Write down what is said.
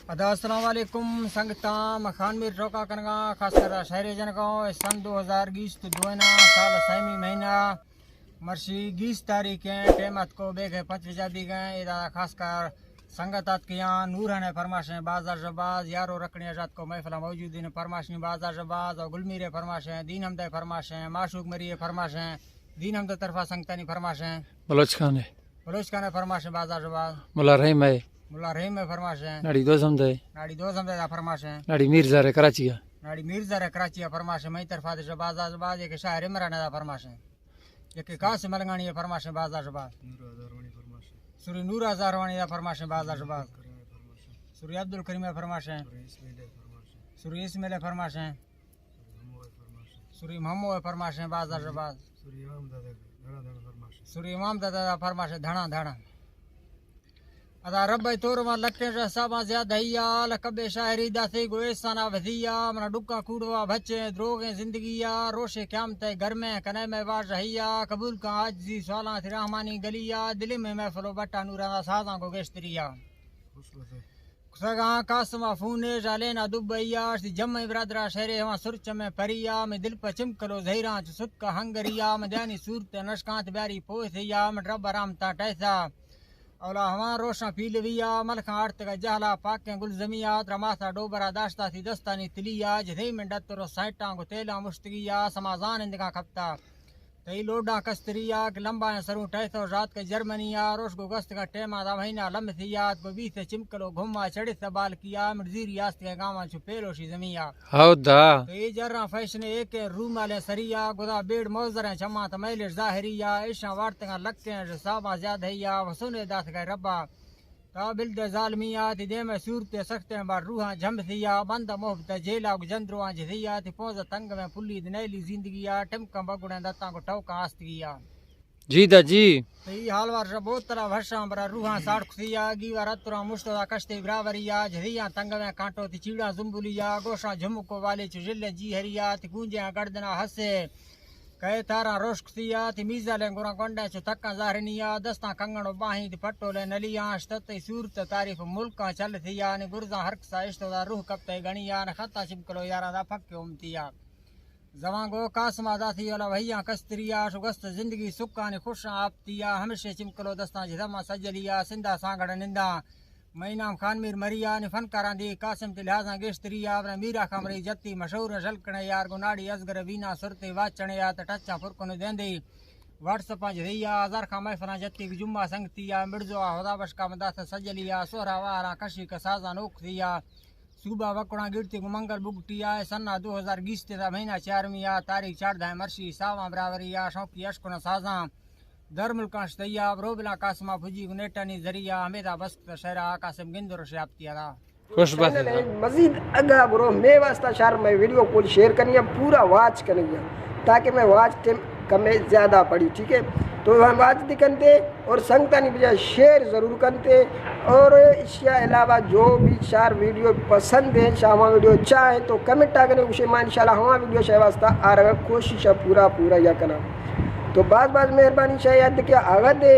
अस्सलाम वालेकुम संगता मखान मीर रोका कनगा खासकर शहरी जनगांव सन 2020 तो दोना साल सैमी महीना मर्शी 20 तारीख टेमत को बेगे पंचजा भी गए इदा खासकर संगतात किया नूर ने फरमाशें बाजार जबाज यारो रखने रात को महफिल मौजूद ने फरमाशें बाजार जबाज और गुलमीरे फरमाशें दीन हमद फरमाशें माशूक मरिए फरमाशें दीन हमद तरफा संगतानी फरमाशें बलोच खान फरमाशें बाजार जबाज मुल्ला रहीम में फरमाशें नाड़ी दो समझे दा फरमाशें नाड़ी मीरज़ारे कराची फरमाशें मई तरफा दे बाजार जबाज एक शायर इमरान दा फरमाशें एक कासिम मलंगानी फरमाशें बाजार जबाज सूरी नूर हजारवानी दा फरमाशें बाजार जबाज सूरी अब्दुल करीम फरमाशें सूरी इस्माइल फरमाशें सूरी मोहम्मद फरमाशें बाजार जबाज सूरी इमाम दादा फरमाशें धना धना अदा रब तोर मा लखन साबा ज्यादा हिया लकबे शायरी दासे गोएसाना वधिया मना डुका कूड़वा बच्चे द्रोगे जिंदगिया रोशे क्यामत घर में कने में वाज रहिया कबूल का आज जी साला थे रहमानी गलिया दिल में महफलो बट्टा नूरा साजा को गेस्तरिया सगा कासमा फूने जालेना दुबैया जम्मे ब्रदरा शहरे हवा सुरच में परिया में दिल पर चिमकलो जहीरा सुत का हंगरिया में ध्यानी सूरत नशकांत ब्यारी पोथिया में रब रामता टैसा औला हवा रोशा पील विया मलखा आर्त का जहला पाके गुल जमिया रमाथा डोबरा दाश्ता थी दस्तानी तिलिया जधे में डतरो साइटा को तेला मुश्तगिया समाजान इंदका खपता तई लोडा कस्तरिया के लंबा सरू टैथो रात के जर्मनिया रोश को गस्त का टेमा दा महीना लम थिया को बीच चिमकलो घुमा चढ़े सबाल किया मिर्जीरी आस्त के गांव छुपेलो शी जमिया हौदा तई जरा फैशन एक रूम वाले सरिया गुदा बेड़ मौजर चमा तमैल जाहिरिया इशा वार्त का लक्के साबा ज्यादा वसुने दास का रब्बा काबिल दे जालमिया दे में सूरत सख्ते बार रूहा जम थिया बंद मोहब्बत जेला जंद्रोआ जथिया ति पोज तंग में पुली नैली जिंदगिया टमका बगुड़े दत्ता को टौका आस्तिया जी दा जी तई हालवार बहुत तरह वर्षा बरा रूहा साड़ थिया गीवा रतरा मुश्तदा कश्ते बराबरिया जथिया तंग में कांटो ति चीड़ा जुम्बुलिया गोशा झुमको वाले चुजिले जी हरिया ति गूंजे गर्दना हसे कहे तारा रोश्क थिया ति मीजा ले गुरा कोंडे चो तक्का जाहरनिया दस्ता कंगणो बाही ति पट्टोले नलिया शतते सूरत तारीफ मुल्का चल थिया ने गुरजा हरक सा इश्तदा रूह कपते गणिया ने खता चिमकलो यारा दा फक्के उमतिया जवांगो कासमा दाथी वाला भैया कस्तरिया सुगस्त जिंदगी सुक्का ने खुश आपतिया हमेशा चिमकलो दस्ता जिदमा सजलिया सिंधा सांगड़ निंदा महीनाम खानमीर मरिया ने फनकारा दी कासिम तिलहाजा गेस्तरिया अपने मीरा खमरी जत्ती मशहूर झलकने यार गुनाड़ी असगर बीना सुरते वाचने या टच्चा फुरको ने देंदी व्हाट्सएप जरिया हजार खा महफला जत्ती जुम्मा संगतिया मिर्जो होदाबश का मदास सजलिया सोहरा वारा कशी का साजा नोक दिया सूबा वकड़ा गिरती को मंगल बुगटिया सन्ना 2020 ता महीना 4 तारीख 4 मर्शी सावा बराबरिया शौकी अशकुन साजा दर मुल्काश तैया रोबला कासमा फुजी गुनेटानी जरिया हमेदा बस शहरा कासिम गिंदर शाप्तिया खुश बात है मजीद अगा ब्रो मैं वास्ता शार में वीडियो को शेयर करनी है पूरा वाच करनी है ताकि मैं वाच टाइम कम ज़्यादा पड़ी ठीक है तो हम वाच दिखनते और संगतानी बजाय शेयर ज़रूर करते और इसके अलावा जो भी शार वीडियो पसंद है शामा वीडियो चाहें तो कमेंट आकर उसे मान इंशाल्लाह हमारा वीडियो शाय वास्ता आ रहा कोशिश है पूरा या करना तो बात मेहरबानी शायद क्या आगा दे